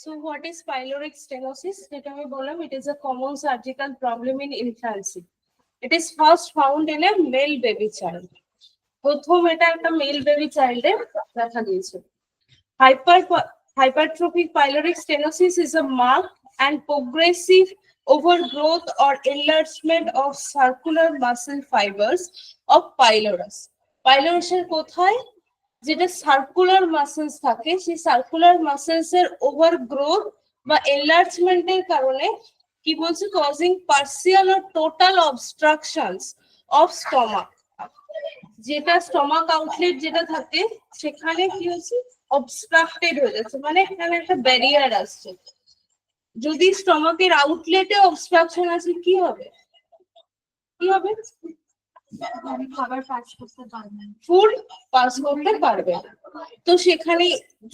So what is pyloric stenosis? It is a common surgical problem in infancy. It is first found in a male baby child. প্রথম এটা একটা male baby চাইল্ডে দেখা দিয়েছে। Hypertrophic pyloric stenosis is a marked and progressive overgrowth or enlargement of circular muscle fibers of pylorus. Pylorusের কোথায় যেটা circular muscles থাকে সেই circular muscles এর ওভারগ্রোথ বা এনলার্জমেন্টের কারণে কি বলছে causing partial or total obstructions of stomach. যেটা স্টমাক আউটলেট যেটা থাকে সেখানে কি হচ্ছে অবস্ট্রাক্টেড হয়ে যাচ্ছে, মানে এখানে একটা ব্যারিয়ার আসছে। যদি স্টমাকের আউটলেটে অবস্ট্রাকশন আছে কি হবে? কি হবে? ফুড পাস করতে পারবে। তো সেখানে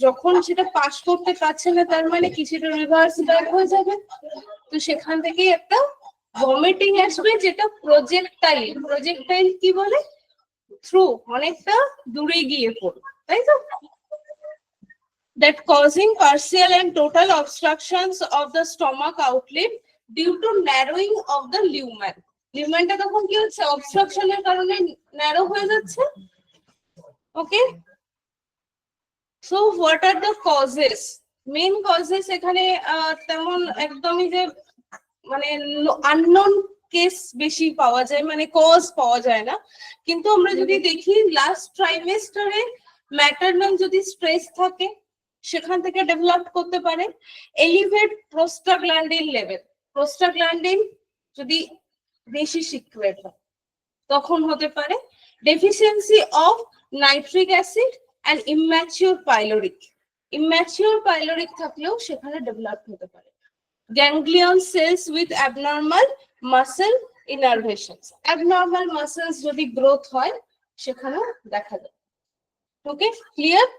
যখন সেটা পাস করতে পারছে না তার মানে কি সেটা রিভার্স ব্যাক হয়ে যাবে। তো সেখান থেকে একটা ভমিটিং আসবে যেটা প্রজেক্টাইল। প্রজেক্টাইল কি বলে? থ্রু, অনেকটা দূরে গিয়ে পড়বে, তাই তো? That causing partial and total obstructions of the stomach outlet due to narrowing of the lumen. Lumenটা তখন কি হচ্ছে? অবস্ট্রাকশনের কারণে ন্যারো হয়ে যাচ্ছে। Okay, so what are the causes? Main causes এখানে তেমন একদমই যে মানে আননোন কেস বেশি পাওয়া যায়, মানে কজ পাওয়া যায় না। কিন্তু আমরা যদি দেখি লাস্ট ট্রাইমেস্টারে ম্যাটারনাল যদি স্ট্রেস থাকে সেখান থেকে ডেভেলপ করতে পারে। এলিভেট প্রোস্টাগ্ল্যান্ডিন লেভেল, প্রোস্টাগ্ল্যান্ডিন যদি বেশি সিক্রেট হয় তখন হতে পারে। Deficiency of nitric acid and immature pyloric, immature pyloric থাকলেও সেখানে ডেভেলপ হতে পারে। Ganglion cells with abnormal muscle innervations, abnormal muscles যদি গ্রোথ হয় সেখানেও দেখা যায়। Okay, clear?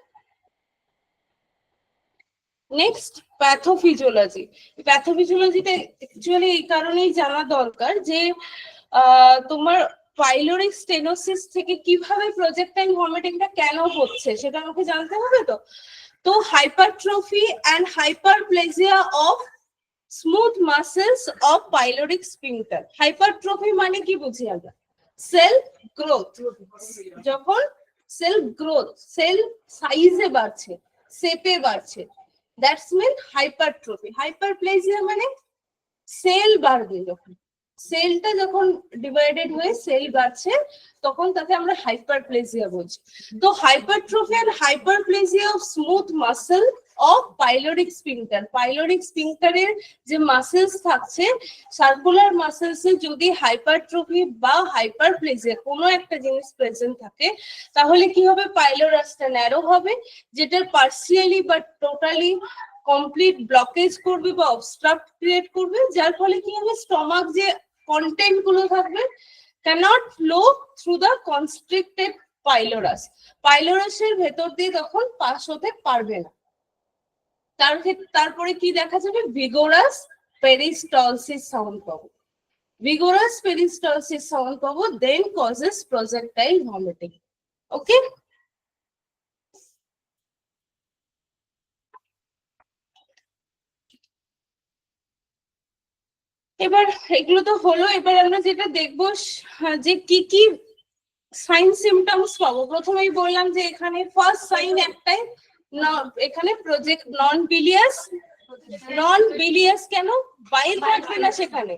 Next pathophysiology. প্যাথোফিজিওলজিটা অ্যাকচুয়ালি এই কারণেই জানা দরকার যে তোমার পাইলোরিক স্টেনোসিস থেকে কিভাবে প্রজেক্টাইল ভমিটিংটা কেন হচ্ছে সেটা আমাকে জানতে হবে। তো hypertrophy and hyperplasia of smooth muscles of pyloric sphincter. Hypertrophy মানে কি বুঝি আমরা? Cell growth. যখন সেল গ্রোথ, সেল সাইজে বাড়ছে, শেপে বাড়ছে, দ্যাটস মিন হাইপারট্রফি। হাইপারপ্লেজিয়া মানে সেল বাড়বে, যখন সেলটা যখন ডিভাইডেড হয়ে সেল বাড়ছে তখন তাকে আমরা হাইপারপ্লেজিয়া বলছি। তো hypertrophy and hyperplasia of smooth muscle of pyloric sphincter. Pyloric স্ফিংক্টারের যে মাসেলস থাকছে সার্কুলার মাসেলস এ যদি হাইপারট্রফি বা হাইপারপ্লেজিয়া কোনো একটা জিনিস প্রেজেন্ট থাকে তাহলে কি হবে? পাইলোরাসটা ন্যারো হবে, যেটা পার্সিয়ালি বা টোটালি কমপ্লিট ব্লকেজ করবে বা অবস্ট্রাক্ট ক্রিয়েট করবে, যার ফলে কি হবে? স্টমাক যে কন্টেন্ট গুলো থাকবে cannot flow through the constricted pylorus. পাইলোরাসের ভেতর দিয়ে তখন পাস হতে পারবে না। তারপরে কি দেখা যাবে? ভিগোরাস পেরিস্টলসিস সাউন্ড পাবো। ভিগোরাস পেরিস্টলসিস সাউন্ড পাবো, then causes projectile vomiting. ওকে, এবার এগুলো তো হলো। এবার আমরা যেটা দেখবো যে কি কি সাইন সিমটমস পাবো। প্রথমেই বললাম যে এখানে ফার্স্ট সাইন একটাই, এখানে প্রজেক্ট নন বিলিয়াস। নন বিলিয়াস কেন? বাইল থাকবে না সেখানে।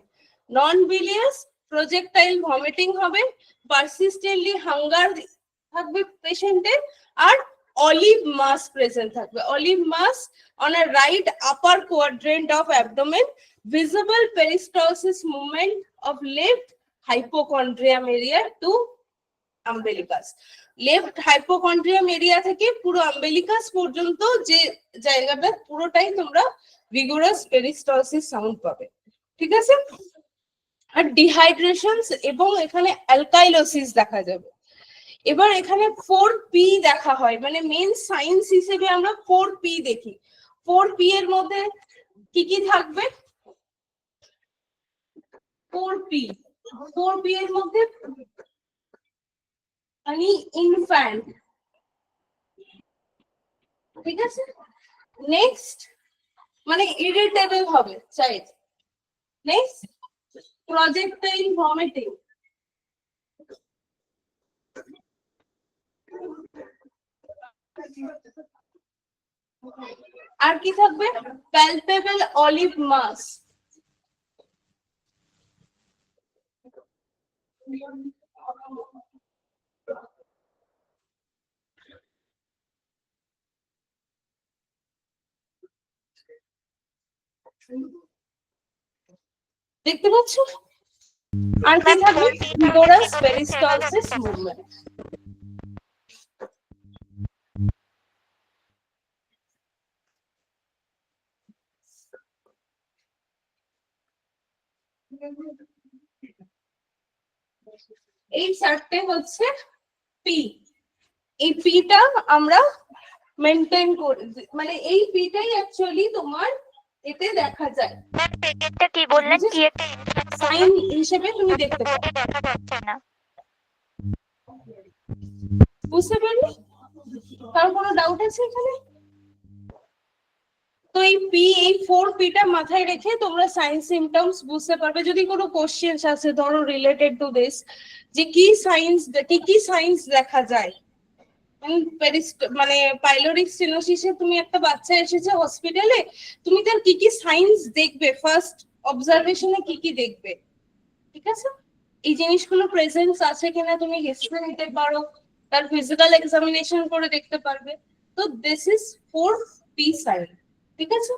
নন বিলিয়াস, প্রজেক্টাইল ভমিটিং হবে, পারসিস্টেন্টলি হাঙ্গার থাকবে পেশেন্টের, আর অলিভ মাস প্রেজেন্ট থাকবে। Olive mass on a right upper quadrant of abdomen, visible peristalsis movement of left hypochondrium area to umbilicus. Left hypochondrium area থেকে পুরো আম্বেলিকাস পর্যন্ত যে জায়গাটা পুরোটাই তোমরা ভিগোরাস পেরিস্টলসিস সাউন্ড পাবে। ঠিক আছে? আর ডিহাইড্রেশন এবং এখানে অ্যালকাইলোসিস দেখা যাবে। এবার এখানে 4P দেখা হয়, মানে মেইন সাইন্স হিসেবে আমরা 4P দেখি। 4P এর মধ্যে কি কি থাকবে? 4P এর মধ্যে মানে ইনফ্যান্ট, ঠিক আছে? নেক্সট মানে ইরিটেবল হবে চাইল্ড। Next, projectile vomiting. আর কি থাকবে? Palpable olive mass. দেখতে পাচ্ছ? আর কি থাকবে? Vigorous peristalsis movement. এই চারটে হচ্ছে পি। এই পিটা আমরা মেনটেন করি, মানে এই পিটাই অ্যাকচুয়ালি তোমার এতে দেখা যায়। এটা কি বললেন? কি একটা সাইন হিসেবে তুমি দেখতে পাবে। দেখা যাচ্ছে না। বুঝতে পারলে? কারণ কোনো ডাউট আছে এখানে? তো এই পি, এই 4P-টা মাথায় রেখে তোমরা সাইন সিমটমস বুঝতে পারবে। যদি কোনো কোশ্চেনস আছে ধরো রিলেটেড টু দিস, যে কি সাইন্স দেখা যায়, মানে পাইলোরিক স্টেনোসিসে তুমি একটা বাচ্চা এসেছে হসপিটালে, তুমি তার কি কি সাইন্স দেখবে, ফার্স্ট অবজারভেশনে কি কি দেখবে, ঠিক আছে? এই জিনিসগুলো প্রেজেন্স আছে কিনা তুমি হিস্ট্রি নিতে পারো, তার ফিজিক্যাল এক্সামিনেশন করে দেখতে পারবে। তো দিস ইজ 4P সাইন, ঠিক আছে?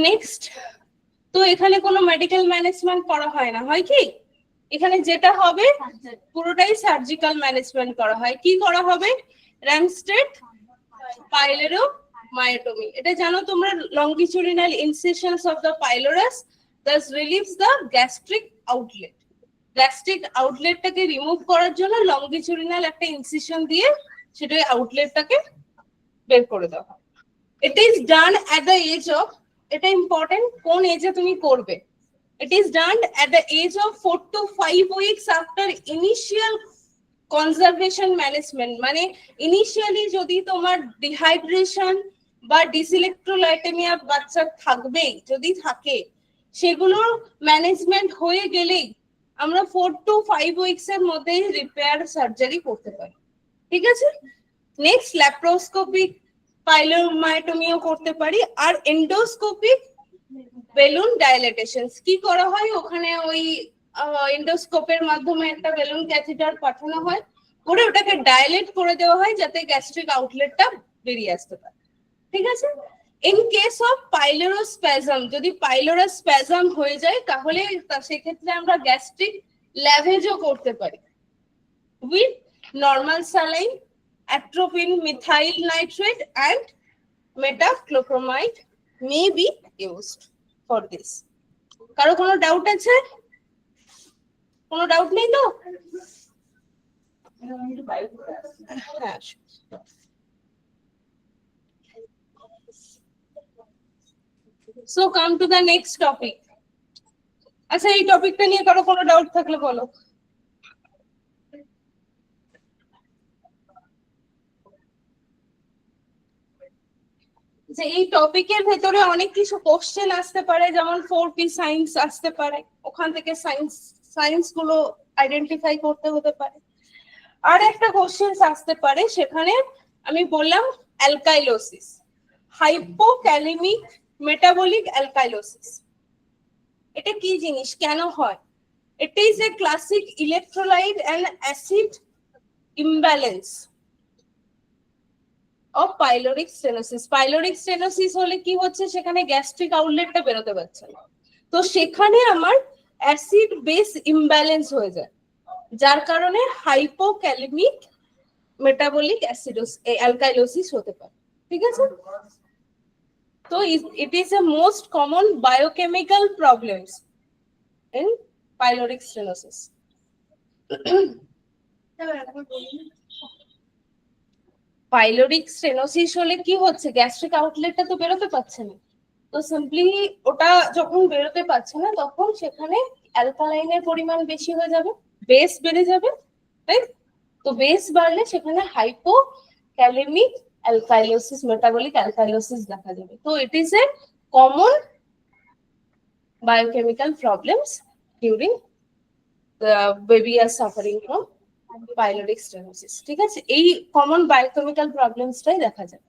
নেক্সট, তো এখানে কোনো মেডিকেল ম্যানেজমেন্ট করা হয় না, হয় কি? এখানে যেটা হবে পুরোটাই সার্জিক্যাল ম্যানেজমেন্ট করা হয়। কি করা হবে? র্যামস্টেড পাইলোরোমায়োটমি। এটা জানো তোমরা, longitudinal incisions of the pylorus thus relieves the gastric outlet। Gastric আউটলেটটাকে রিমুভ করার জন্য লংগিচুডিনাল একটা ইনসিশন দিয়ে সেটা আউটলেটটাকে বের করে দেওয়া হয়। It is done at the age of, এটা ইম্পর্টেন্ট, কোন এজে তুমি করবে। It is done at the age of 4 to 5 weeks after initial conservation management। মানে ইনিশিয়ালি যদি তোমার ডিহাইড্রেশন বা ডিসইলেক্ট্রোলাইটেমিয়া বাচ্চা থাকবেই, যদি থাকে, সেগুলোর ম্যানেজমেন্ট হয়ে গেলেই আমরা 4 to 5 উইকস এর মধ্যে রিপেয়ার সার্জারি করতে পারি, ঠিক আছে? নেক্সট, ল্যাপ্রোস্কোপিক পাইলোমায়োটমিও করতে পারি। আর এন্ডোস্কোপিক বেলুন ডাইলেটেশন কি করা হয়? ওখানে ওই এন্ডোস্কোপের মাধ্যমে একটা বেলুন ক্যাথেটার পাঠানো হয়, করে ওটাকে ডাইলেট করে দেওয়া হয় যাতে গ্যাস্ট্রিক আউটলেটটা বেরিয়ে আসতে পারে, ঠিক আছে? ইন কেস অফ পাইলোরোস্প্যাজম, যদি পাইলোরোস্প্যাজম হয়ে যায় তাহলে সেক্ষেত্রে আমরা গ্যাস্ট্রিক ল্যাভেজও করতে পারি with normal saline, atropine methyl nitrate and metoclopramide may be used for this। কারো কোনো ডাউট আছে? কোনো ডাউট নেই তো? হ্যাঁ, so come to the next topic। আচ্ছা, এই টপিকটা নিয়ে কারো কোনো ডাউট থাকলে বলো। যে এই টপিকের ভেতরে অনেক কিছু কোশ্চেন আসতে পারে, যেমন 4P সায়েন্স আসতে পারে, ওখান থেকে সায়েন্স গুলো আইডেন্টিফাই করতে হতে পারে। আর একটা কোশ্চেন আসতে পারে, সেখানে আমি বললাম অ্যালকাইলোসিস, হাইপোক্যালেমিক মেটাবলিক অ্যালকাইলোসিস। এটা কি জিনিস, কেন হয়? It is a classic electrolyte and acid imbalance of pyloric stenosis। Pyloric stenosis হলে কি হচ্ছে, সেখানে গ্যাস্ট্রিক আউটলেটটা বেরোতে পারছে না, তো সেখানে আমার অ্যাসিড বেস ইমব্যালেন্স হয়ে যায়, যার কারণে হাইপোক্যালেমিক মেটাবলিক অ্যালকাইলোসিস হতে পারে, ঠিক আছে? তো it is a most common biochemical problems in pyloric stenosis। Pyloric stenosis হলে কি হচ্ছে, গ্যাস্ট্রিক আউটলেটটা তো বেরোতে পারছে না, তো সিম্পলি ওটা যখন বেরোতে পারছে না তখন সেখানে অ্যালকালাইনের পরিমাণ বেশি হয়ে যাবে, বেস বেড়ে যাবে, তাই? তো বেস বাড়লে সেখানে হাইপোক্যালেমিক অ্যালকাইলোসিস, মেটাবলিক অ্যালকাইলোসিস দেখা যাবে। তো it is a common biochemical problems during the baby are suffering from pyloric stenosis. ঠিক আছে, এই কমন বায়োকেমিক্যাল প্রবলেমসটাই দেখা যায়।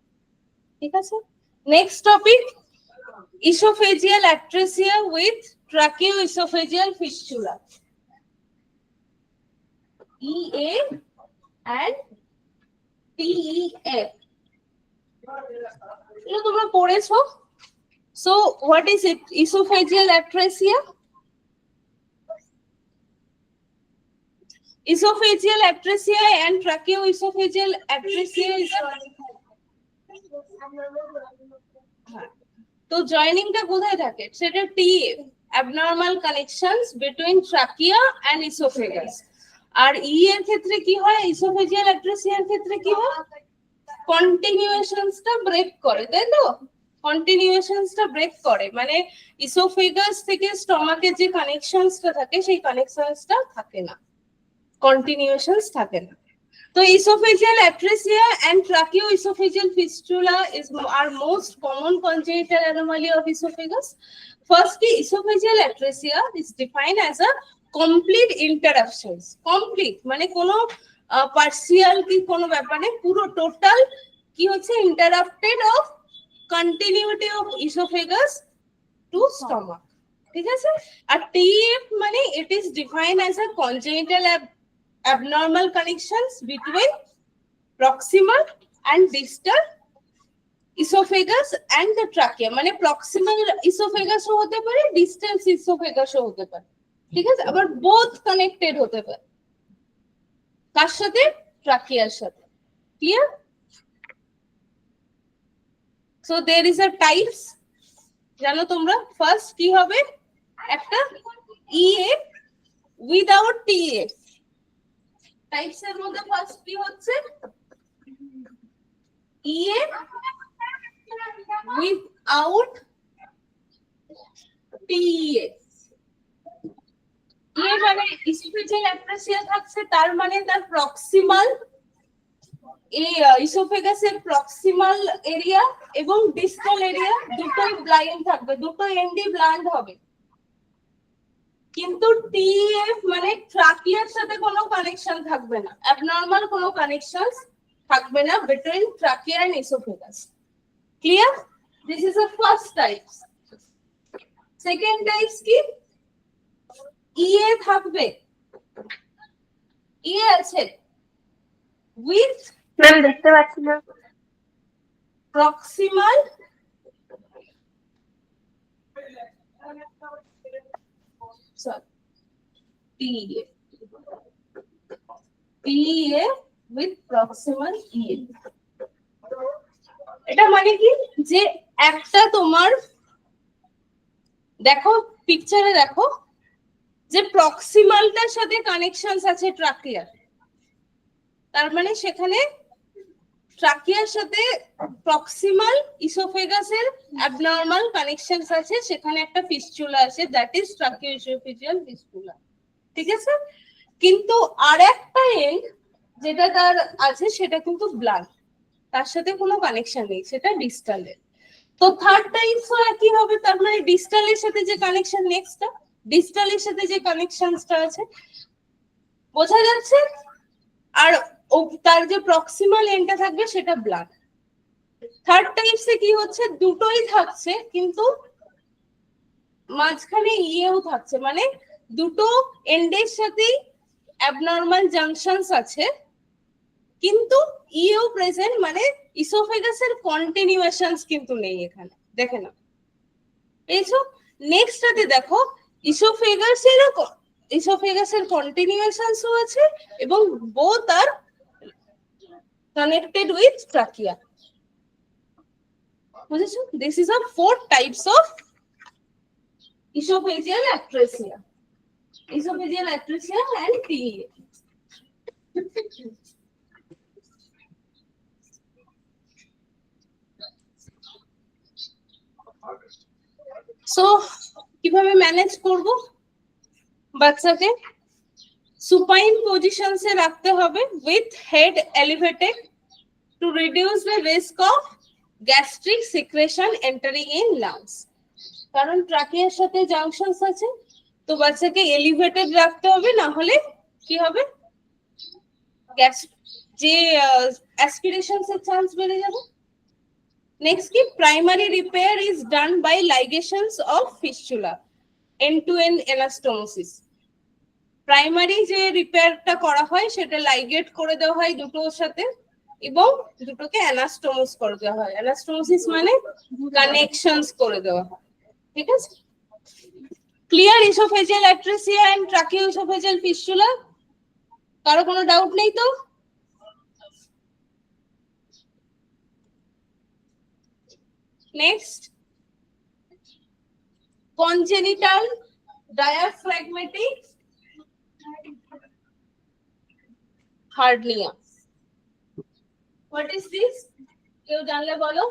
ঠিক আছে, next topic, esophageal atresia with tracheoesophageal fistula, EA and TEF, এগুলো তোমরা পড়েছো। So what is it? Esophageal atresia. Esophageal atresia and tracheoesophageal atresia is তো জয়েনিংটা কোথায় থাকে? সেটা TF, abnormal connections between trachea and esophagus। R E এর ক্ষেত্রে কি হয়? esophageal atresia এর ক্ষেত্রে কি হয়? কন্টিনিউয়েশনসটা ব্রেক করে, তাই তো? কন্টিনিউয়েশনসটা ব্রেক করে, মানে ইসোফেগাস থেকে স্টমাকের যে কানেকশনসটা থাকে সেই কানেকশনসটা থাকে না, কন্টিনিউয়েশনস থাকে না। তো esophageal atresia and tracheoesophageal fistula are most common congenital anomaly of esophagus. Firstly, esophageal atresia is defined as a complete interruptions, complete মানে কোনো পার্সিয়াল কি কোনো ব্যাপারে, পুরো টোটাল কি হচ্ছে, interrupted of continuity of esophagus to stomach. ঠিক আছে, আর TF মানে it is defined as a congenital abnormal connections between proximal and distal esophagus and the trachea, মানে proximal esophagus ও হতে পারে, distal esophagus ও হতে পারে। ঠিক আছে, আবার both connected হতে পারে, কার সাথে? ট্রাকিয়ার সাথে। Clear? So there is a types, জানো তোমরা? ফার্স্ট কি হবে? একটা EA উইদাউট TF। টাইপস এর মধ্যে ফার্স্ট কি হচ্ছে? EA without TEA। EA মানে esophageal atresia থাকছে, তার মানে তার প্রক্সিমাল এই ইসোফেগাসের প্রক্সিমাল এরিয়া এবং ডিস্টাল এরিয়া দুটোই ব্লাইন্ড থাকবে, দুটো এন্ডই ব্লাইন্ড হবে। কিন্তু TEF মানে ট্রাকিয়ার সাথে কোনো কানেকশন থাকবে না, অ্যাবনর্মাল কোনো কানেকশনস থাকবে না between trachea and esophagus. Clear? This is the first type. Second types কি? EA থাকবে, EA আছে উইথ ম্যাম দেখতে পাচ্ছি না। proximal TEA, TEA with proximal EA। এটা মানে কি, যে একটা তোমার দেখো পিকচারে দেখো যে প্রক্সিমালটার সাথে কানেকশনস আছে ট্রাকিয়ার, তার মানে সেখানে ট্রাকিয়ার সাথে প্রক্সিমাল ইসোফেগাসের অ্যাবনর্মাল কানেকশনস আছে, সেখানে একটা ফিস্চুলা আছে, দ্যাট ইজ ট্রাকিওইসোফেজিয়াল ফিস্চুলা। ঠিক আছে, কিন্তু আরেকটা এন্ড যেটা তার আছে সেটা কিন্তু ব্লাড, তার সাথে কোনো কানেকশন নেই, সেটা ডিস্টালের। তো থার্ড টাইপসও একই হবে, তার মানে ডিস্টালের সাথে যে কানেকশন, নেক্সটটা ডিস্টালের সাথে যে কানেকশনসটা আছে, বোঝা যাচ্ছে? আর তার যে প্রক্সিমাল এন্ডটা থাকবে সেটা ব্লাড। থার্ড টাইপসে কি হচ্ছে, দুটোই থাকছে কিন্তু মাঝখানে ইয়েও থাকছে, মানে দুটো এন্ডের সাথেই অ্যাবনর্মাল জাংশনস আছে কিন্তু ইও প্রেজেন্ট, মানে ইসোফেগাসের কন্টিনিউয়েশনস কিন্তু নেই এখানে। দেখে না এইসো, নেক্সটটাতে দেখো ইসোফেগাসের কন্টিনিউয়েশনসও আছে এবং both are connected with trachea. বুঝেছো? This is a 4 types of esophageal atresia. Esophageal atresia and TEA. So কিভাবে ম্যানেজ করব বাচ্চাকে? সুপাইন পজিশনসে রাখতে হবে with head elevated to reduce the risk of gastric secretion entering in lungs. কারণ ট্রাকিয়ার সাথে junctions আছে, তো বাচ্চাকে এলিভেটেড রাখতে হবে, না হলে কি হবে, গ্যাস যে অ্যাসপিরেশনস এর চান্স বেড়ে যাবে। নেক্সট কি, primary repair is done by ligations of fistula end to end anastomosis. Primary যে রিপেয়ারটা করা হয় সেটা লাইগেট করে দেওয়া হয় দুটোর সাথে এবং দুটোকে অ্যানাস্টোমোস করে দেওয়া হয়। অ্যানাস্টোমোসিস মানে কানেকশনস করে দেওয়া হয়, ঠিক আছে? Clear esophageal atresia and tracheoesophageal fistula? কারো কোনো ডাউট নেই তো? Next, congenital diaphragmatic hernia. What is this? কেউ জানলে বলো।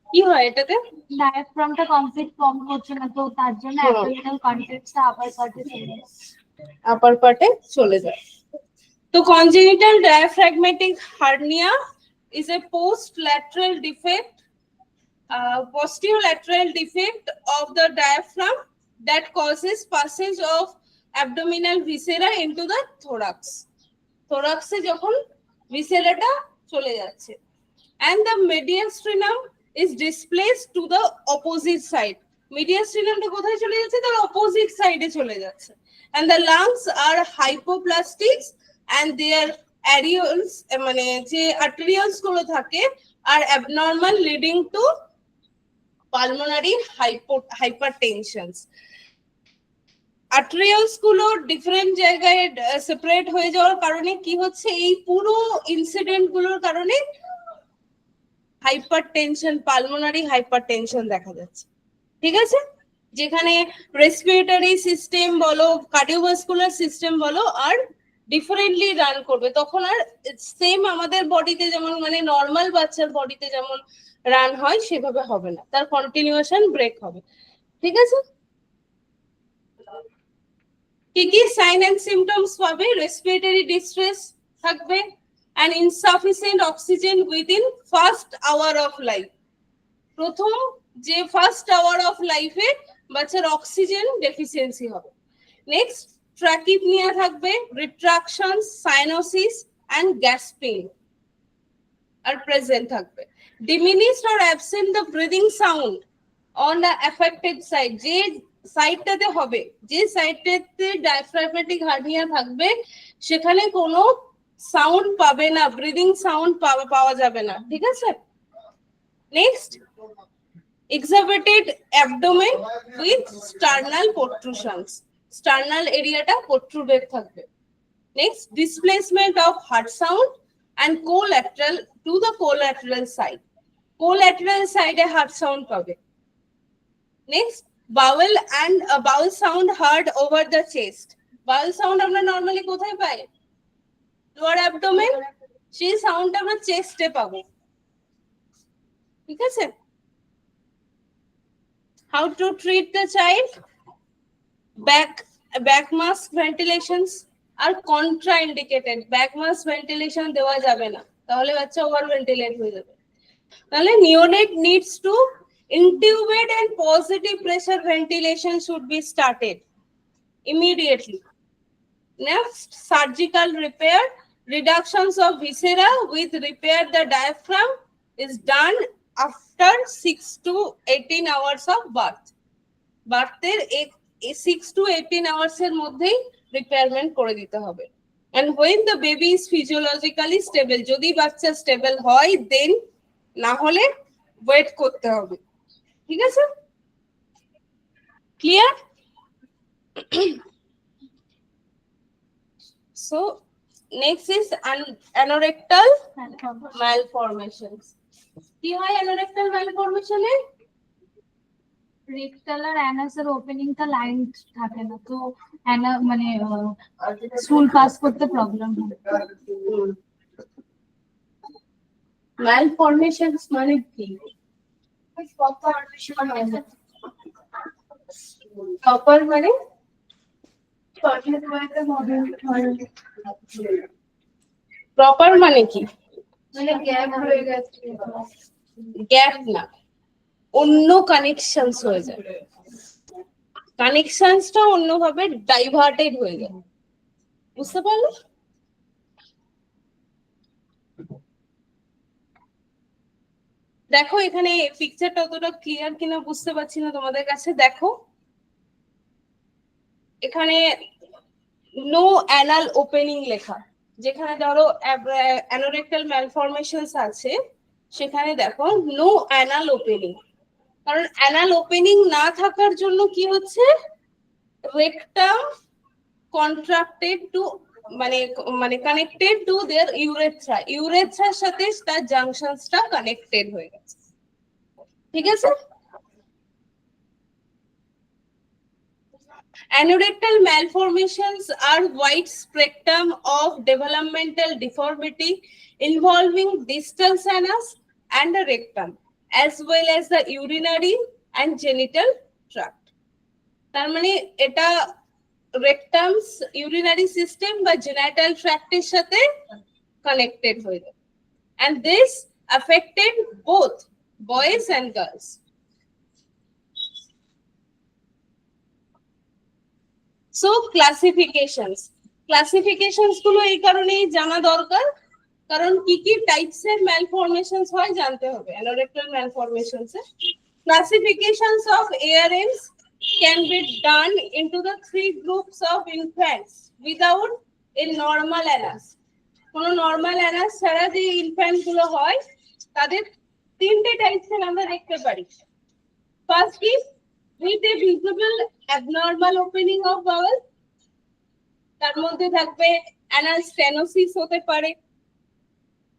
কি হয় এটাতে? ডায়াফ্রামটা কমপ্লিট ফর্ম করছে না, তো তার জন্য অ্যাবডোমিনাল কন্টেন্টসটা আপার পার্টে চলে যায়। তো congenital diaphragmatic hernia is a post-lateral defect, posterolateral defect of the diaphragm that causes passage of abdominal viscera into the thorax. Thorax এ যখন viscera-টা চলে যাচ্ছে, and the mediastinum is displaced to the opposite side. Mediastinumটা কোথায় চলে যাচ্ছে? তার opposite side এ চলে যাচ্ছে। And the lungs are hypoplastic and their areoles, মানে যে arterioles গুলো থাকে are abnormal, leading to pulmonary hypertension. আর্টেরিয়ালস গুলো ডিফারেন্ট জায়গায় সেপারেট হয়ে যাওয়ার কারণে কি হচ্ছে, এই পুরো ইনসিডেন্ট গুলোর কারণে হাইপারটেনশন, পালমোনারি হাইপারটেনশন দেখা যাচ্ছে, ঠিক আছে? যেখানে রেসপিরেটরি সিস্টেম বলো, কার্ডিওভাস্কুলার সিস্টেম বলো, আর ডিফারেন্টলি রান করবে, তখন আর সেম আমাদের বডিতে যেমন, মানে নর্মাল বাচ্চার বডিতে যেমন রান হয় সেভাবে হবে না, তার কন্টিনিউয়েশন ব্রেক হবে, ঠিক আছে? কি কি সাইন এন্ড সিমটমস পাবে? রেসপিরেটরি ডিস্ট্রেস থাকবে, and insufficient oxygen within first hour of life. প্রথম যে ফার্স্ট আওয়ার অফ লাইফে বাচ্চার অক্সিজেন ডেফিসিয়েন্সি হবে। নেক্সট, ট্র্যাকিপনিয়া থাকবে, রিট্রাকশন, সাইনোসিস এন্ড গ্যাসপিং আর প্রেজেন্ট থাকবে। Diminished or absent the breathing sound on the affected side, যে সাইডটাতে হবে, যে সাইডটাতে ডায়াফ্রাগমেটিক হার্নিয়া থাকবে সেখানে কোনো সাউন্ড পাবে না, ব্রিদিং সাউন্ড পাওয়া যাবে না, ঠিক আছে? Next, excavated abdomen with sternal protrusions, sternal এরিয়াটা প্রোট্রুডেড থাকবে। Next, displacement of heart sound and collateral to the collateral side, collateral সাইডে হার্ট সাউন্ড পাবে। Next, bowel and bowel sound heard over the chest, bowel sound আমরা normally কোথায় পাই? Lower abdomen, সেই সাউন্ডটা আমরা চেস্টে পাবো, ঠিক আছে? How to treat the child? Bag mask ventilations are contraindicated, bag mask ventilation দেওয়া যাবে না, তাহলে বাচ্চা ওভার ভেন্টিলেট হয়ে যাবে। তাহলে neonate needs to intubate and positive pressure ventilation should be started immediately. Next, surgical repair, reductions of viscera with repair the diaphragm is done after 6 to 18 hours of birth. বার্থের 6 to 18 hours এর মধ্যেই রিপেয়ারমেন্ট করে দিতে হবে। And when the baby is physiologically stable, যদি বাচ্চা stable হয় দেন, না হলে ওয়েট করতে হবে, ঠিক আছে? Clear? So Next is anorectal malformations. কি হয় anorectal malformation এ? রেক্টাল আর অ্যানাসের ওপেনিং টা লাইন থাকে না, তো অ্যানা মানে স্টুল পাস করতে প্রবলেম হয়। malformations মানে কি? প্রপার মানে প্রপার মানে কি? মানে গ্যাপ হয়ে গেছে। গ্যাপ না, অন্য কানেকশনস হয়ে যায়, কানেকশনসটা অন্যভাবে ডাইভার্টেড হয়ে যায়, বুঝতে পারলে? দেখো এখানে পিকচারটা অতটা ক্লিয়ার কিনা বুঝতে পারছি না তোমাদের কাছে। দেখো এখানে নো অ্যানাল ওপেনিং লেখা, যেখানে ধরো অ্যানোরেক্টাল ম্যালফরমেশনস আছে সেখানে দেখো নো অ্যানাল ওপেনিং। কারণ অ্যানাল ওপেনিং না থাকার জন্য কি হচ্ছে, রেকটাম কন্ট্রাক্টেড টু মানে কানেক্টেড টু देयर ইউরেথ্রা, ইউরেথ্রার সাথে তার জাংশনসটা কানেক্টেড হয়ে গেছে, ঠিক আছে? Anorectal malformations are wide spectrum of developmental deformity involving distal sinus and the rectum, as well as the urinary and genital tract. তার মানে এটা rectums, urinary system বা genital tract এর সাথে connected হয়ে যায়, and this affected both boys and girls. So classifications গুলো এই কারণেই জানা দরকার, কারণ কি কি টাইপস এর malformations হয় জানতে হবে anorectal malformations A. Classifications of ARMs can be done into the 3 groups of infants without a normal anus. কোনো নরমাল অ্যানাস ছাড়া যে ইনফ্যান্ট গুলো হয় তাদের 3টে টাইপস এর আমরা দেখতে পারি। First is with a visible abnormal opening of bowel, তার মধ্যে থাকবে অ্যানাল স্টেনোসিস হতে পারে,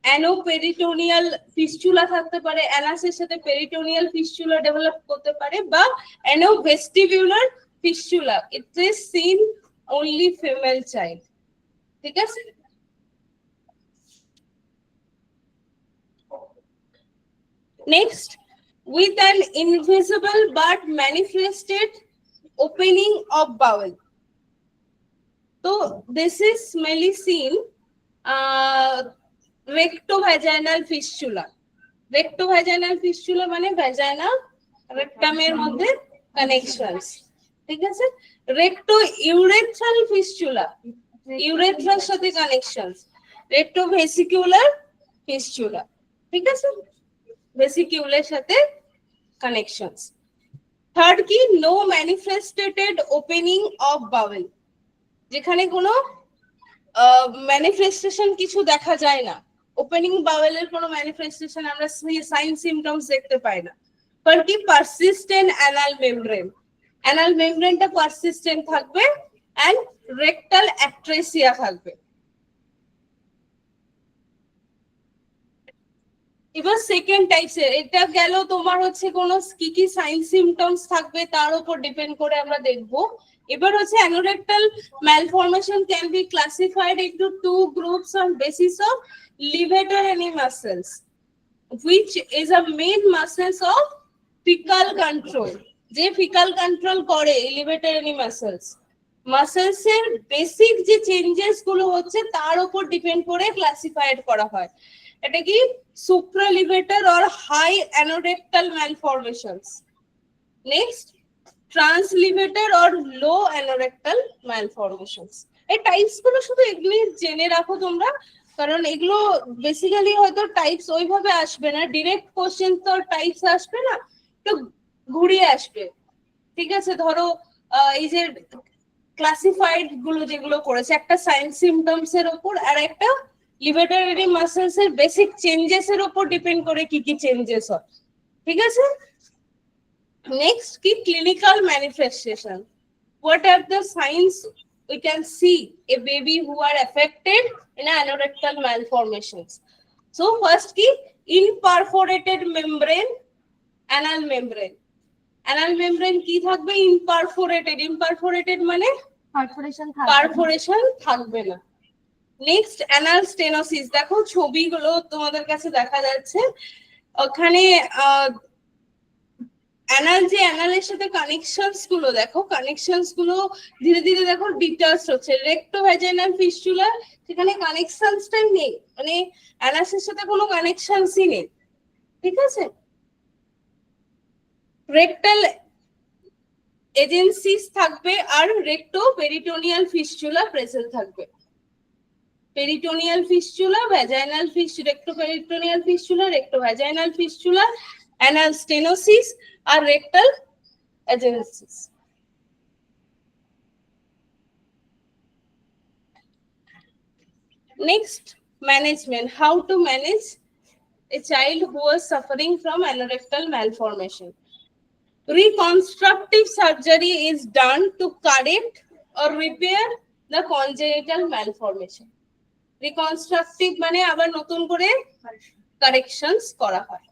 অ্যানোপেরিটোনিয়াল ফিস্চুলা থাকতে পারে, অ্যানাসের সাথে পেরিটোনিয়াল ফিস্চুলা ডেভেলপ করতে পারে, বা anovestibular fistula, it is seen only female child, ঠিক আছে? Next, with an invisible but manifested opening of bowel. So this is mainly seen rectovaginal fistula. Rectovaginal fistula মানে vagina rectum এর মধ্যে connections, ঠিক আছে? Rectourethral fistula, urethraর সাথে connections. Rectovesicular fistula, ঠিক আছে? ভেসিকিউলের সাথে কানেকশনস। থার্ড কি, নো ম্যানিফেস্টেড ওপেনিং অফ বাউল, যেখানে কোনো ম্যানিফেস্টেশন কিছু দেখা যায় না, ওপেনিং বাউলের কোনো ম্যানিফেস্টেশন আমরা সাইন সিমটমস দেখতে পাই না। কারণ কি, পারসিস্টেন্ট অ্যানাল মেমব্রেন, অ্যানাল মেমব্রেনটা পারসিস্টেন্ট থাকবে এন্ড রেকটাল অ্যাট্রেসিয়া থাকবে। এবার সেকেন্ড টাইপস এর, এটা গেল তোমার হচ্ছে কোন কি কি সাইন সিমটমস থাকবে তার উপর ডিপেন্ড করে আমরা দেখব। এবার হচ্ছে anorectal malformation can be classified into 2 groups on basis of levator muscles, which is a main muscles of fecal control, যে fecal control করে levator muscles, মাসেলস এর বেসিক যে চেঞ্জেস গুলো হচ্ছে তার উপর ডিপেন্ড করে ক্লাসিফাইড করা হয়। এটা কি, supralevator or high anorectal malformations. Next, translevator or low anorectal malformations. এই টাইপস গুলো শুধু এগুলি জেনে রাখো তোমরা, কারণ এগুলো বেসিক্যালি হয়তো টাইপস ওইভাবে আসবে না, ডিরেক্ট কোশ্চেন তো টাইপস আসবে না, তো ঘুরিয়ে আসবে, ঠিক আছে? ধরো এই যে ক্লাসিফাইড গুলো যেগুলো করেছে, একটা সাইন সিমটমস এর উপর আর একটা লিভেটারি মাসলস এর বেসিক চেঞ্জেস এর উপর ডিপেন্ড করে কি কি চেঞ্জেস হয়, ঠিক আছে? নেক্সট কি, clinical manifestation, what are the science we can see a baby who are affected in anorectal malformations. So first key, imperforated membrane, anal membrane. Anal membrane কি থাকবে? imperforated. imperforated মানে পারফোরেশন পারফোরেশন থাকবে না। Next anal stenosis, দেখো ছবিগুলো তোমাদের কাছে দেখা যাচ্ছে, ওখানে অ্যানাল যে অ্যানালের সাথে কানেকশনস গুলো দেখো, কানেকশনস গুলো ধীরে ধীরে দেখো ডিটাচ হচ্ছে। রেক্টো ভ্যাজাইনাল ফিস্চুলা সেখানে কানেকশনসটাই নেই, মানে অ্যানাসের সাথে কোনো কানেকশনসই নেই, ঠিক আছে। রেক্টাল এজেন্সিস থাকবে আর রেক্টো পেরিটোনিয়াল ফিস্চুলা প্রেজেন্ট থাকবে। Peritoneal fistula, vaginal fistula, rectoperitoneal fistula, rectovaginal fistula, anal stenosis আর rectal agenesis. Next, management. How to manage a child who is suffering from anorectal malformation. Reconstructive surgery is done to correct or repair the congenital malformation. Reconstructive মানে আবার নতুন করে corrections করা হয়।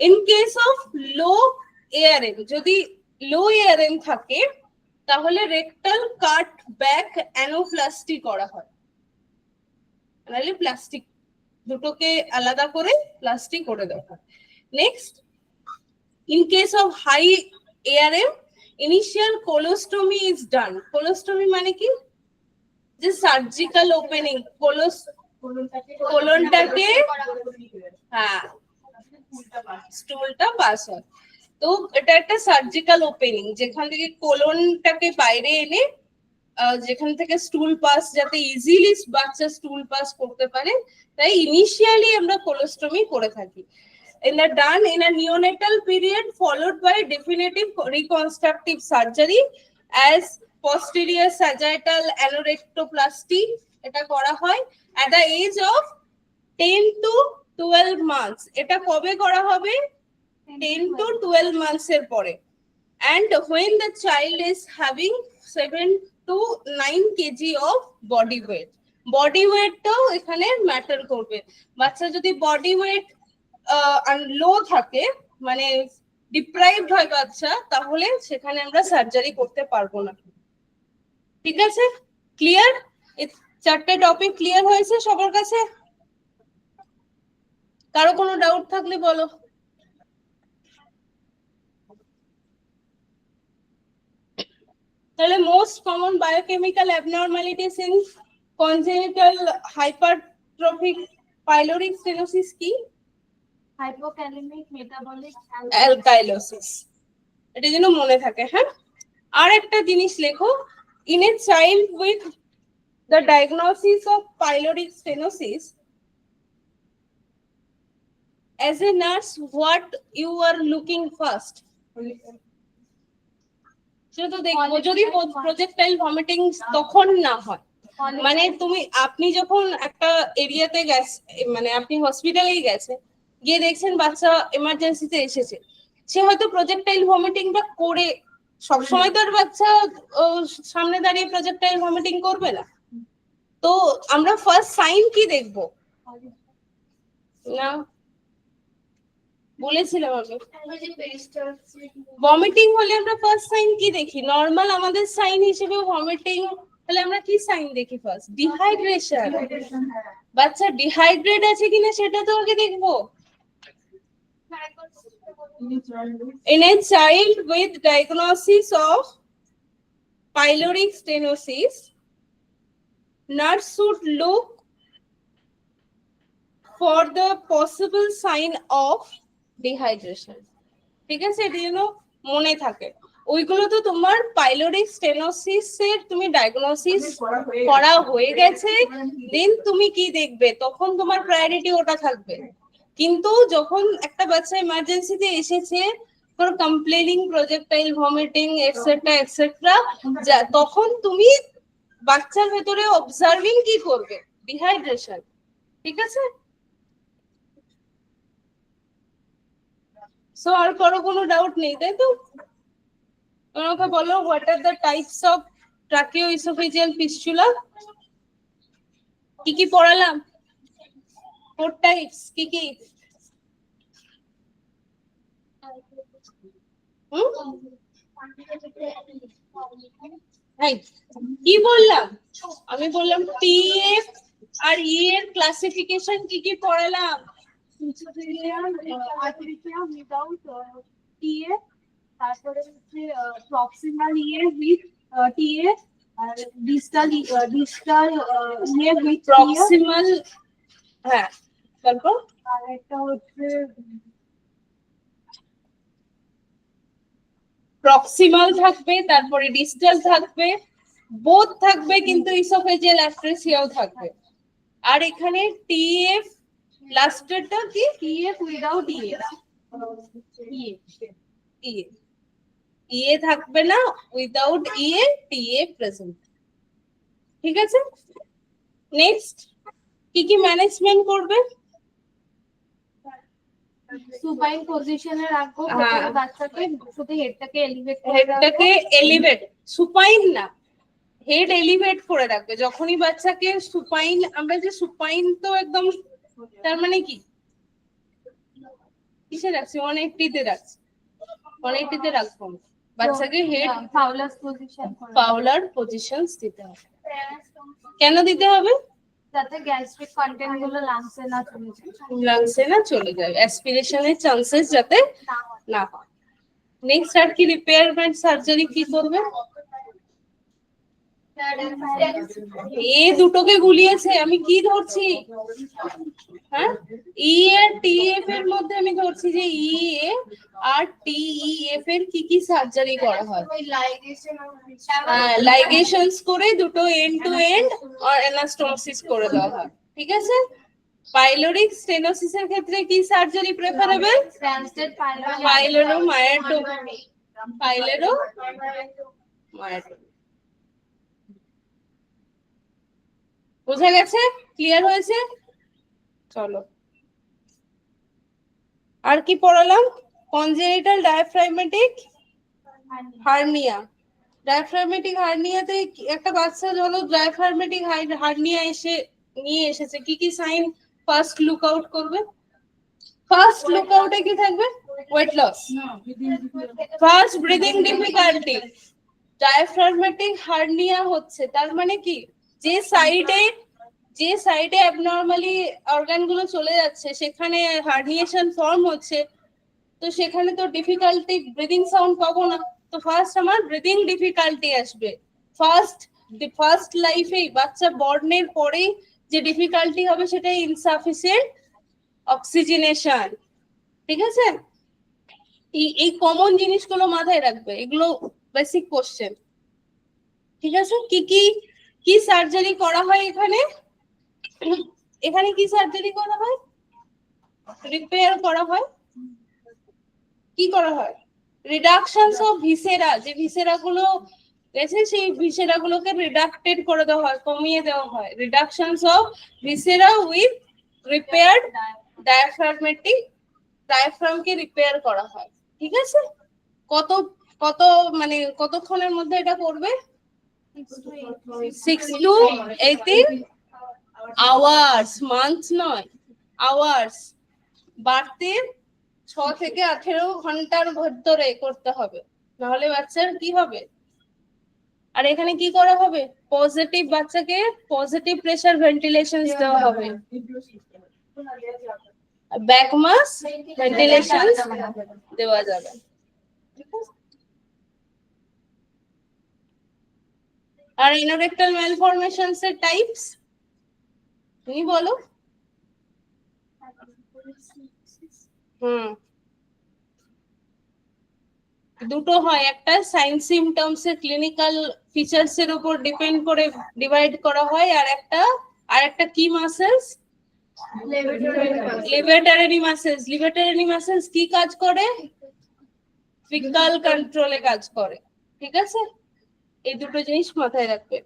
In case of low ARM, যদি low ARM থাকে তাহলে rectal cut back anoplasty করা হয়, তাহলে প্লাস্টিক দুটোকে আলাদা করে প্লাস্টিক করে দেওয়া হয়। Next, in case of high ARM, initial colostomy is done. Colostomy মানে কি? যে সার্জিক্যাল ওপেনিং, কোলনটাকে হ্যাঁ স্টুলটা পাস হয়। তো এটা একটা সার্জিক্যাল ওপেনিং, যেখান থেকে কোলনটাকে বাইরে এনে যেখান থেকে স্টুল পাস যাতে ইজিলি বাচ্চা স্টুল পাস করতে পারে, তাই ইনিশিয়ালি আমরা কোলোস্টমি করে থাকি। In the done in a neonatal period followed by definitive reconstructive surgery as posterior sagittal anorectoplasty, এটা করা হয় at the age of 10 to 12 months। এটা কবে করা হবে? 10 to 12 months এর পরে। And when the child is having 7 to 9 kg of body weight, body weight টাও এখানে ম্যাটার করবে। বাচ্চা যদি বডি ওয়েট লো থাকে, মানে ডিপ্রাইভড হয় বাচ্চা, তাহলে সেখানে আমরা সার্জারি করতে পারবো না, ঠিক আছে? ক্লিয়ার? চারটে টপিক ক্লিয়ার হয়েছে সবার কাছে? কারো কোনো ডাউট থাকলে বলো। তাহলে most common biochemical abnormalities in congenital hypertrophic pyloric stenosis কি? হাইপোক্যালেমিক মেটাবলিক অ্যালকাইলোসিস, এটা যেন মনে থাকে। হ্যাঁ, আর একটা জিনিস লেখো, in a child with the diagnosis of pyloric stenosis, as a nurse what you are looking first? সেটা তো দেখবো যদি প্রজেক্টাইল ভমিটিং তখন না হয়, মানে আপনি যখন একটা এরিয়াতে গেছে, মানে আপনি হসপিটালে গেছে, গিয়ে দেখছেন বাচ্চা এমার্জেন্সিতে এসেছে, সে হয়তো প্রজেক্টাইল ভমিটিংটা করে, সবসময় তো আর বাচ্চা সামনে দাঁড়িয়ে প্রজেক্টাইল ভমিটিং করবে না। তো আমরা ফার্স্ট সাইন কি দেখবো? না বলেছিলাম আমি, ভমিটিং হলে আমরা ফার্স্ট সাইন কি দেখি? নর্মাল আমাদের সাইন হিসেবে ভমিটিং, তাহলে আমরা কি সাইন দেখি ফার্স্ট? ডিহাইড্রেশন। বাচ্চা ডিহাইড্রেট আছে কিনা সেটা তো আগে দেখবো। In a child with diagnosis of pyloric stenosis, nurse should look for the possible sign of dehydration, ঠিক আছে? এটা যেন মনে থাকে। ওইগুলো তো তোমার পাইলোরিক স্টেনোসিস এর তুমি ডায়াগনোসিস করা হয়ে গেছে, দেন তুমি কি দেখবে, তখন তোমার প্রায়োরিটি ওটা থাকবে। কিন্তু যখন একটা বাচ্চা ইমার্জেন্সিতে এসেছে for complaining projectile vomiting etcetera etcetera, তখন তুমি বাচ্চার ভেতরে অবজার্ভিং কি করবে? ডিহাইড্রেশন, ঠিক আছে? সো আর কারো কোনো ডাউট নেই, তাই তো? আমাকে বলো, what are the types of tracheoesophageal fistula. কি কি পড়ালাম? 4 টাইপস কি কি? কি বললাম? আমি বললাম টিএফ আর ই এর ক্লাসিফিকেশন কি কি পড়ালাম? উইদাউট টিএ, তারপরে হচ্ছে প্রক্সিমাল ইয়ে উইথ টিএ, আর ডিস্টাল ইয়ে উইথ প্রক্সিমাল, হ্যাঁ, তারপর আর একটা হচ্ছে প্রক্সিমাল থাকবে, তারপরে ডিস্টাল থাকবে, বোথ থাকবে, কিন্তু ইসোফেজিয়াল অ্যাট্রেসিয়াও থাকবে। আর এখানে টিএফ লাস্টেরটা কি? টিএফ উইদাউট ইয়ে, ইয়ে ইয়ে থাকবে না, উইদাউট ইয়ে টিএ প্রেজেন্ট। ঠিক আছে, নেক্সট কি কি ম্যানেজমেন্ট করবে? সুপাইন পজিশনে রাখবো, হ্যাঁ। প্রথমে বাচ্চাকে শুধু হেডটাকে এলিভেট করে হেডটাকে এলিভেট, সুপাইন না, হেড এলিভেট করে রাখবে। যখনই বাচ্চাকে সুপাইন, আমরা যে সুপাইন তো একদম, তার মানে কি কিসে রাখছি? 180 তে রাখছি, 180 তে রাখবো না। বাচ্চাকে হেড ফাউলার পজিশন করে, ফাউলার পজিশনস দিতে হবে। কেন দিতে হবে? যাতে গ্যাস্ট্রিক কন্টেন্ট গুলো লাংসে না চলে যায়, লাংসে না চলে যায়, অ্যাসপিরেশনের চান্সেস যাতে না হয়। নেক্সট আর কি রিপেয়ারমেন্ট সার্জারি কি করবে? এ দুটোকে গুলিয়েছে, আমি কি ধরছি? হ্যাঁ, ই আর টিএফ এর মধ্যে আমি ধরছি যে ই এ আর টিইএফ এর কি কি সার্জারি করা হয়। লাইগেশনস করে দুটো and to and R anastomosis করে দেওয়া হয়। ঠিক আছে, পাইলোরিক স্টেনোসিসের ক্ষেত্রে কি সার্জারি প্রেফারেবল? পাইলোরোমায়োটমি, পাইলোরোমায়োটমি। বোঝা গেছে? ক্লিয়ার হয়েছে? চলো, আর কি পড়ালাম? Congenital diaphragmatic hernia. ডায়াফ্রাগমেটিক হার্নিয়াতে একটা বাচ্চা হলো ডায়াফ্রাগমেটিক হার্নিয়া নিয়ে এসেছে, কি কি সাইন ফার্স্ট লুক আউট করবে? ফার্স্ট লুক আউটে কি থাকবে? Weight loss, first breathing difficulty. Diaphragmatic hernia হচ্ছে, তার মানে কি যে সাইডে অ্যাবনর্মালি অর্গান গুলো চলে যাচ্ছে সেখানে হার্নিয়েশন ফর্ম হচ্ছে, তো সেখানে তো ডিফিকাল্টি, ব্রিদিং সাউন্ড পাবো না। তো ফার্স্ট আমার ব্রিদিং ডিফিকাল্টি আসবে। ফার্স্ট লাইফেই বাচ্চা বর্ণের পরেই যে ডিফিকাল্টি হবে সেটা ইনসাফিসিয়েন্ট অক্সিজেনেশন। ঠিক আছে, এই কমন জিনিসগুলো মাথায় রাখবে, এগুলো বেসিক কোশ্চেন। ঠিক আছে, কি সার্জারি করা হয় এখানে? এখানে কি সার্জারি করা হয়? রিপেয়ার করা হয়। কি করা হয়? রিডাকশনস অফ ভিসেরা, যে ভিসেরা গুলো গেছে সেই ভিসেরা গুলোকে রিডাক্টেড করে দেওয়া হয়, কমিয়ে দেওয়া হয়। Reductions of viscera with repaired ডায়াফ্রামকে রিপেয়ার করা হয়। ঠিক আছে, কত কত মানে কতক্ষণের মধ্যে এটা করবে? 6 to 18 আওয়ার্স, মান্থ নয়, আওয়ার্স। বাড়তে 6 থেকে 18 ঘন্টার ভেতরে করতে হবে, নাহলে বাচ্চার কি হবে? আর এখানে কি করা হবে? পজিটিভ, বাচ্চাকে পজিটিভ প্রেসার ভেন্টিলেশন দেওয়া হবে, ব্যাক মাস ভেন্টিলেশন দেওয়া যাবে। আর ইনোরেক্টাল ম্যালফরমেশনস এর টাইপস তুমি বলো। দুটো হয়, একটা সাইন সিমটমস এর ক্লিনিক্যাল ফিচার্স এর উপর ডিপেন্ড করে ডিভাইড করা হয়, আর একটা কি মাসেলস? লিভারটারি মাসেলস। লিভারটারি মাসেলস কি কাজ করে? ফিকাল কন্ট্রোলে কাজ করে। ঠিক আছে, এই দুটো জিনিস মাথায় রাখবে।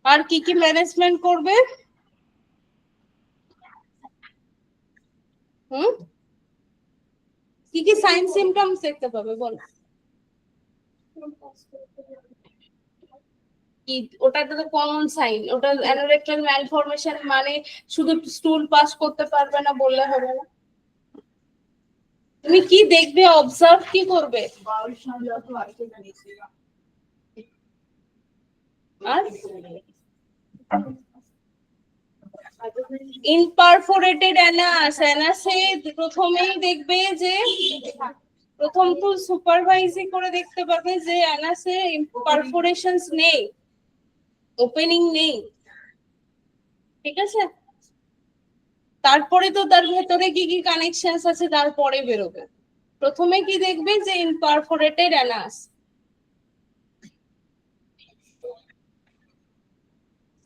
আর কি কি ম্যানেজমেন্ট করবে? কি কি সাইন সিমটমস দেখতে পাবে বলো? কি ওটা তো কমন সাইন, ওটা অ্যানোরেক্টাল ম্যালফরমেশন মানে শুধু স্টুল পাস করতে পারবে না বললে হবে না। তুমি কি দেখবে, অবজার্ভ কি করবে? আর ইনপারফোরেটেড অ্যানাস, অ্যানাসে প্রথমেই দেখবে যে প্রথম তো সুপারভাইজিং করে দেখতে পাবে যে অ্যানাসে পারফোরেশনস নেই, ওপেনিং নেই, ঠিক আছে? তারপরে তো তার ভেতরে কি কি কানেকশনস আছে তারপরে বেরোবে। প্রথমে কি দেখবে যে ইনপারফোরেটেড অ্যানাস।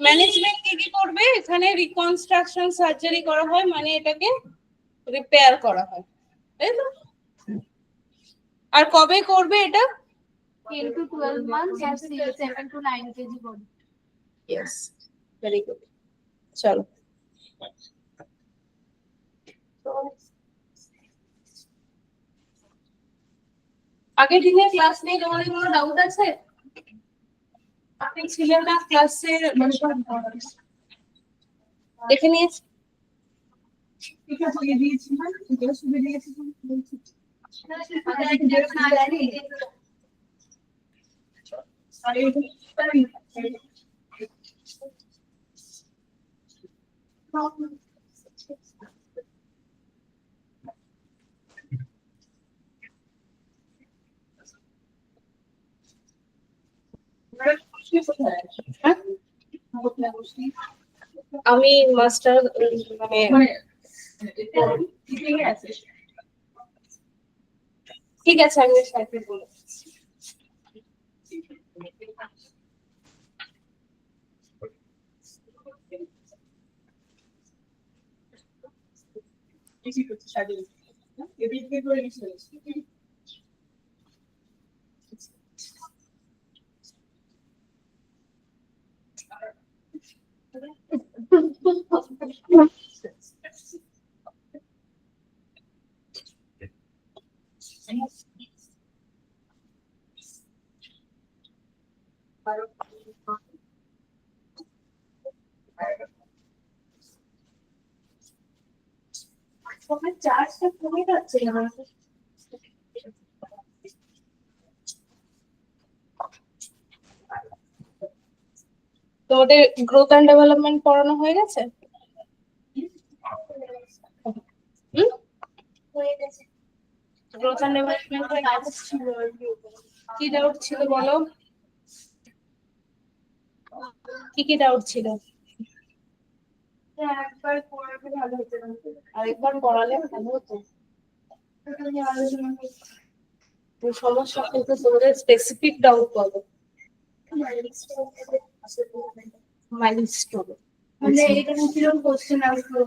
ম্যানেজমেন্ট কি কি করবে, এখানে রিকনস্ট্রাকশন সার্জারি করা হয়, মানে এটাকে রিপেয়ার করা হয়, তাই তো? আর কবে করবে এটা? 10 to 12 months or 7 to 9 kg body. Yes, very good. চলো, আগের দিনের ক্লাস নিয়ে তোমাদের কোনো ডাউট আছে? আপনি ছিলেন না ক্লাসে, দেখে নিয়েছি। হ্যাঁ? আমি মাস্টার মানে ঠিক আছে, আমি সাথে বলে চার্জটা কমে যাচ্ছে না। তোমাদের গ্রোথ অ্যান্ড ডেভেলপমেন্ট পড়ানো হয়ে গেছে? গ্রোথ অ্যান্ড ডেভেলপমেন্ট কি ডাউট ছিল বলো, কি কি ডাউট ছিল? একবার পড়ালে ভালো হতো, আরেকবার পড়ালে ভালো হতো। সমস্যা কিন্তু তোমাদের স্পেসিফিক ডাউট বলো। মাইলস্টোন মানে এখানে কিরকম কোশ্চেন আসবে?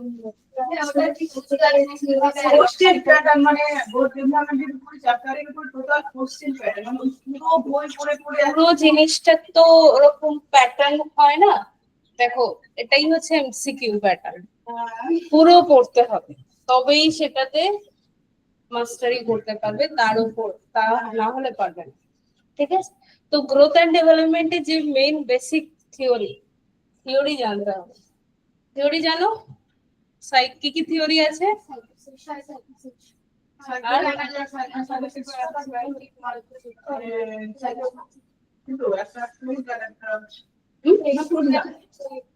কোশ্চেন প্যাটার্ন মানে বোর্ড ডেভেলপমেন্টের উপর চ্যাপ্টারের উপর টোটাল কোশ্চেন প্যাটার্ন, মানে পুরো বই পড়ে পড়ে পুরো জিনিসটা তো ওরকম প্যাটার্ন হয় না। দেখো, এটাই হচ্ছে এমসিকিউ প্যাটার্ন, পুরো পড়তে হবে তবেই সেটাতে মাস্টারি করতে পারবে, তার উপর তা না হলে পারবে না, ঠিক আছে? তো গ্রোথ অ্যান্ড ডেভেলপমেন্টের যে মেইন বেসিক থিওরি জানতে হবে। থিওরি জানো? কি কি থিওরি আছে? আর